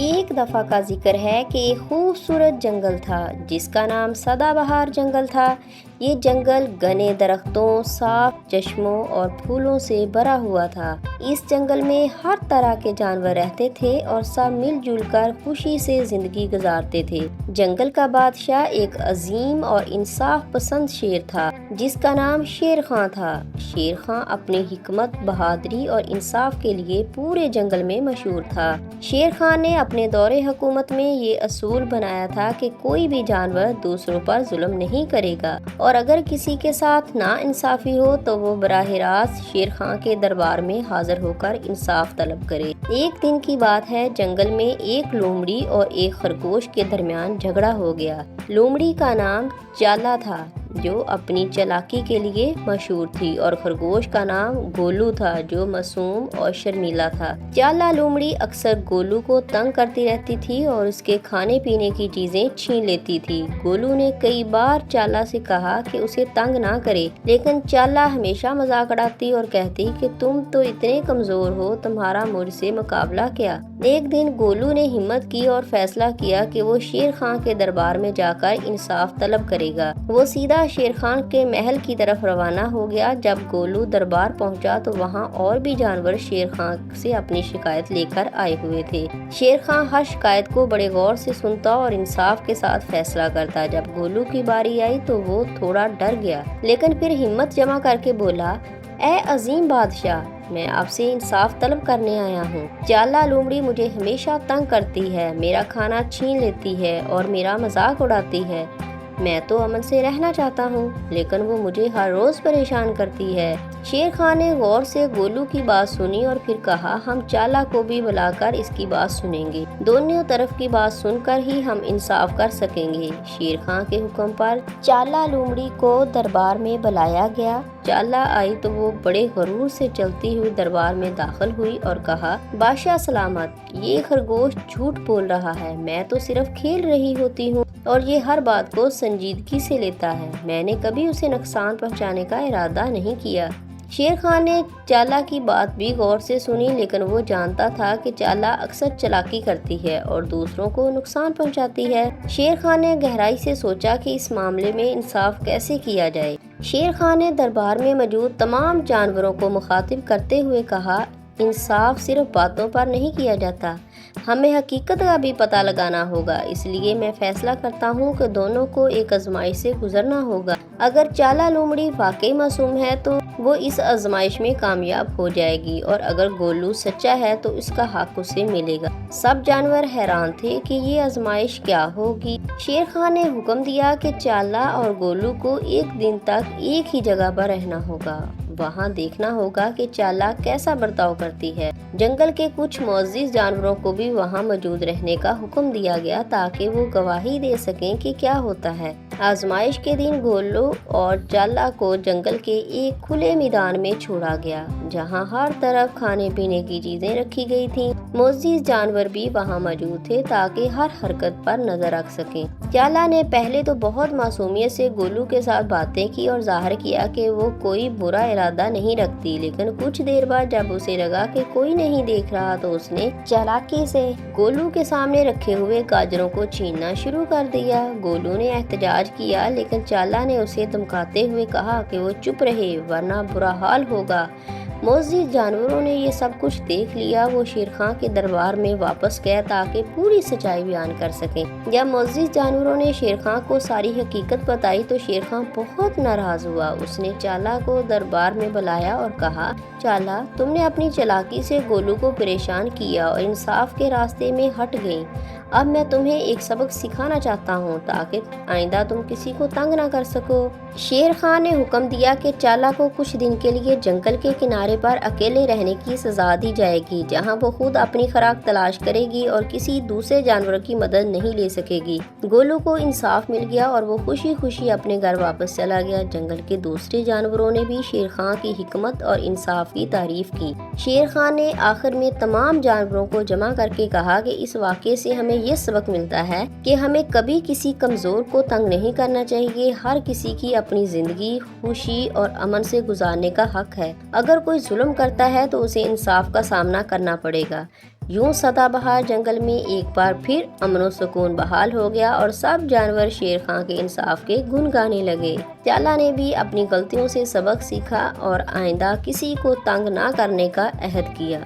ایک دفعہ کا ذکر ہے کہ ایک خوبصورت جنگل تھا جس کا نام سدا بہار جنگل تھا۔ یہ جنگل گھنے درختوں، صاف چشموں اور پھولوں سے بھرا ہوا تھا۔ اس جنگل میں ہر طرح کے جانور رہتے تھے اور سب مل جل کر خوشی سے زندگی گزارتے تھے۔ جنگل کا بادشاہ ایک عظیم اور انصاف پسند شیر تھا جس کا نام شیر خان تھا۔ شیر خان اپنی حکمت، بہادری اور انصاف کے لیے پورے جنگل میں مشہور تھا۔ شیر خان نے اپنے دور حکومت میں یہ اصول بنایا تھا کہ کوئی بھی جانور دوسروں پر ظلم نہیں کرے گا اور اگر کسی کے ساتھ نا انصافی ہو تو وہ براہ راست شیر خان کے دربار میں حاضر ہو کر انصاف طلب کرے۔ ایک دن کی بات ہے، جنگل میں ایک لومڑی اور ایک خرگوش کے درمیان جھگڑا ہو گیا۔ لومڑی کا نام چالا تھا جو اپنی چالاکی کے لیے مشہور تھی اور خرگوش کا نام گولو تھا جو معصوم اور شرمیلا تھا۔ چالا لومڑی اکثر گولو کو تنگ کرتی رہتی تھی اور اس کے کھانے پینے کی چیزیں چھین لیتی تھی۔ گولو نے کئی بار چالا سے کہا کہ اسے تنگ نہ کرے، لیکن چالا ہمیشہ مذاق اڑاتی اور کہتی کہ تم تو اتنے کمزور ہو، تمہارا مجھ سے مقابلہ کیا۔ ایک دن گولو نے ہمت کی اور فیصلہ کیا کہ وہ شیر خان کے دربار میں جا کر انصاف طلب کرے گا۔ وہ سیدھا شیر خان کے محل کی طرف روانہ ہو گیا۔ جب گولو دربار پہنچا تو وہاں اور بھی جانور شیر خان سے اپنی شکایت لے کر آئے ہوئے تھے۔ شیر خان ہر شکایت کو بڑے غور سے سنتا اور انصاف کے ساتھ فیصلہ کرتا۔ جب گولو کی باری آئی تو وہ تھوڑا ڈر گیا، لیکن پھر ہمت جمع کر کے بولا، اے عظیم بادشاہ، میں آپ سے انصاف طلب کرنے آیا ہوں۔ چالا لومڑی مجھے ہمیشہ تنگ کرتی ہے، میرا کھانا چھین لیتی ہے اور میرا مذاق اڑاتی ہے۔ میں تو امن سے رہنا چاہتا ہوں، لیکن وہ مجھے ہر روز پریشان کرتی ہے۔ شیر خان نے غور سے گولو کی بات سنی اور پھر کہا، ہم چالا کو بھی بلا کر اس کی بات سنیں گے، دونوں طرف کی بات سن کر ہی ہم انصاف کر سکیں گے۔ شیر خان کے حکم پر چالا لومڑی کو دربار میں بلایا گیا۔ چالا آئی تو وہ بڑے غرور سے چلتی ہوئی دربار میں داخل ہوئی اور کہا، بادشاہ سلامت، یہ خرگوش جھوٹ بول رہا ہے، میں تو صرف کھیل رہی ہوتی ہوں اور یہ ہر بات کو سنجیدگی سے لیتا ہے، میں نے کبھی اسے نقصان پہنچانے کا ارادہ نہیں کیا۔ شیر خان نے چالا کی بات بھی غور سے سنی، لیکن وہ جانتا تھا کہ چالا اکثر چالاکی کرتی ہے اور دوسروں کو نقصان پہنچاتی ہے۔ شیر خان نے گہرائی سے سوچا کہ اس معاملے میں انصاف کیسے کیا جائے۔ شیر خان نے دربار میں موجود تمام جانوروں کو مخاطب کرتے ہوئے کہا، انصاف صرف باتوں پر نہیں کیا جاتا، ہمیں حقیقت کا بھی پتہ لگانا ہوگا، اس لیے میں فیصلہ کرتا ہوں کہ دونوں کو ایک آزمائش سے گزرنا ہوگا۔ اگر چالا لومڑی واقعی معصوم ہے تو وہ اس آزمائش میں کامیاب ہو جائے گی اور اگر گولو سچا ہے تو اس کا حق اسے ملے گا۔ سب جانور حیران تھے کہ یہ آزمائش کیا ہوگی۔ شیر خان نے حکم دیا کہ چالا اور گولو کو ایک دن تک ایک ہی جگہ پر رہنا ہوگا، وہاں دیکھنا ہوگا کہ چالا کیسا برتاؤ کرتی ہے۔ جنگل کے کچھ معزز جانوروں کو بھی وہاں موجود رہنے کا حکم دیا گیا تاکہ وہ گواہی دے سکیں کہ کیا ہوتا ہے۔ آزمائش کے دن گولو اور چالا کو جنگل کے ایک کھلے میدان میں چھوڑا گیا جہاں ہر طرف کھانے پینے کی چیزیں رکھی گئی تھیں۔ معزز جانور بھی وہاں موجود تھے تاکہ ہر حرکت پر نظر رکھ سکیں۔ چالا نے پہلے تو بہت معصومیت سے گولو کے ساتھ باتیں کی اور ظاہر کیا کہ وہ کوئی برا ارادہ نہیں رکھتی، لیکن کچھ دیر بعد جب اسے لگا کہ کوئی نہیں دیکھ رہا تو اس نے چالاکی سے گولو کے سامنے رکھے ہوئے گاجروں کو چھیننا شروع کر دیا۔ گولو نے احتجاج کیا، لیکن چالا نے اسے دھمکاتے ہوئے کہا کہ وہ چپ رہے ورنہ برا حال ہوگا۔ معزز جانوروں نے یہ سب کچھ دیکھ لیا۔ وہ شیر خان کے دربار میں واپس گئے تاکہ پوری سچائی بیان کر سکیں۔ جب معزز جانوروں نے شیر خان کو ساری حقیقت بتائی تو شیر خان بہت ناراض ہوا۔ اس نے چالا کو دربار میں بلایا اور کہا، چالا، تم نے اپنی چالاکی سے گولو کو پریشان کیا اور انصاف کے راستے میں ہٹ گئی۔ اب میں تمہیں ایک سبق سکھانا چاہتا ہوں تاکہ آئندہ تم کسی کو تنگ نہ کر سکو۔ شیر خان نے حکم دیا کہ چالا کو کچھ دن کے لیے جنگل کے کنارے پر اکیلے رہنے کی سزا دی جائے گی، جہاں وہ خود اپنی خوراک تلاش کرے گی اور کسی دوسرے جانور کی مدد نہیں لے سکے گی۔ گولو کو انصاف مل گیا اور وہ خوشی خوشی اپنے گھر واپس چلا گیا۔ جنگل کے دوسرے جانوروں نے بھی شیر خان کی حکمت اور انصاف کی تعریف کی۔ شیر خان نے آخر میں تمام جانوروں کو جمع کر کے کہا کہ اس واقعے سے ہمیں یہ سبق ملتا ہے کہ ہمیں کبھی کسی کمزور کو تنگ نہیں کرنا چاہیے۔ ہر کسی کی اپنی زندگی خوشی اور امن سے گزارنے کا حق ہے۔ اگر کوئی ظلم کرتا ہے تو اسے انصاف کا سامنا کرنا پڑے گا، یوں سدا بہار جنگل میں ایک بار پھر امن و سکون بحال ہو گیا اور سب جانور شیر خان کے انصاف کے گن گانے لگے۔ چالا نے بھی اپنی غلطیوں سے سبق سیکھا اور آئندہ کسی کو تنگ نہ کرنے کا عہد کیا۔